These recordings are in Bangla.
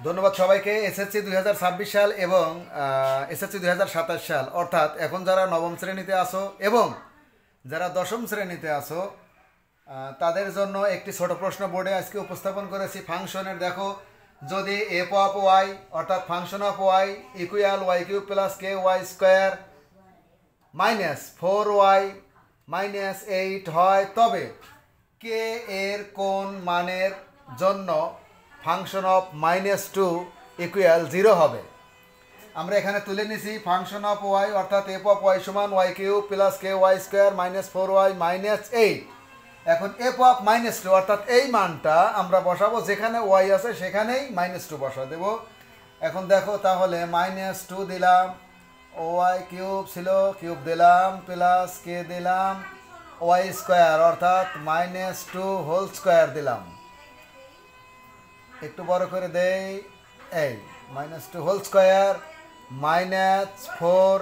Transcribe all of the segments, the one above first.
ধন্যবাদ সবাইকে। এসএসসি 2026 সাল এবং এসএসসি 2027 সাল, অর্থাৎ এখন যারা নবম শ্রেণীতে আসো এবং যারা দশম শ্রেণীতে আসো তাদের জন্য একটি ছোট প্রশ্ন বোর্ডে আজকে উপস্থাপন করেছি। ফাংশনের দেখো, যদি এফ অফ ওয়াই অর্থাৎ function of Y equal Y cube plus K Y square minus 4y minus 8 হয়, তবে কে এর কোন মানের জন্য ফাংশন অফ -2 ইকুয়াল 0 হবে। আমরা এখানে তুলে নিছি ফাংশন অফ ওয়াই অর্থাৎ এফ অফ ওয়াই সমান ওয়াই কিউব প্লাস কে Y square minus 4y minus 8। এখন এফ অফ -2 অর্থাৎ এই মানটা আমরা বসাবো, যেখানে ওয়াই আছে সেখানেই -2 বসা দেব। এখন দেখো, তাহলে -2 দিলাম, ওয়াই কিউব ছিল কিউব দিলাম প্লাস কে দিলাম ওয়াই স্কোয়ার অর্থাৎ -2 হোল স্কোয়ার দিলাম। একটু বড় করে দেই, এই -2 হোল স্কোয়ার -4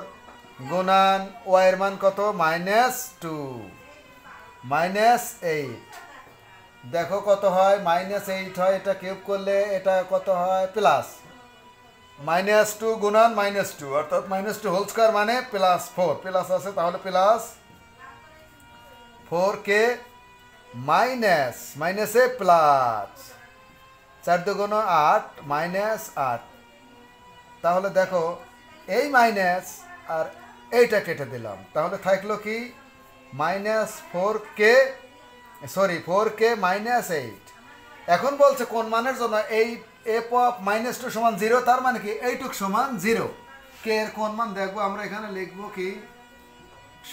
গুণান ওয়াইয়ের মান কত -2 -8। দেখো কত হয়, -8 হয়, এটা কিউব করলে এটা কত হয় প্লাস -2 গুণান -2 অর্থাৎ -2 হোল স্কোয়ার মানে +4, প্লাস আছে তাহলে প্লাস 4k মাইনাসে প্লাস 4 দুগুণ 8 -8। তাহলে দেখো এই মাইনাস আর এইটা কেটে দিলাম, তাহলে থাকলো কি -4k -8। এখন বলছে কোন মানের জন্য এই এফ অফ -2 সমান 0, তার মানে কি এইটুক সমান 0। কে এর কোন মান দেখবো, আমরা এখানে লিখবো কি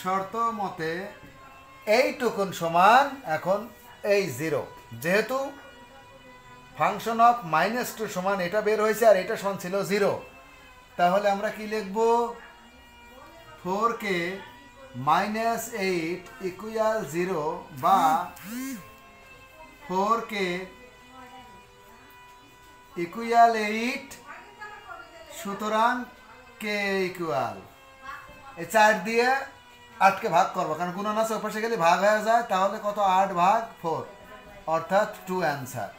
শর্ত মতে এইটুকুন সমান এখন এই 0, যেহেতু ফাংশন অফ -2 সমান এটা বের হয়েছে আর এটা সমান ছিল 0, তাহলে আমরা কি লিখব 4k -8 ইকুয়াল 0 বা 4k ইকুয়াল 8, সুতরাং কে ইকুয়াল এই 4 দিয়ে 8কে ভাগ করবো, কারণ গুণন আছে ওপাশে গেলে ভাগ হয়ে যায়, তাহলে কত 8 ভাগ 4 অর্থাৎ 2 অ্যান্সার।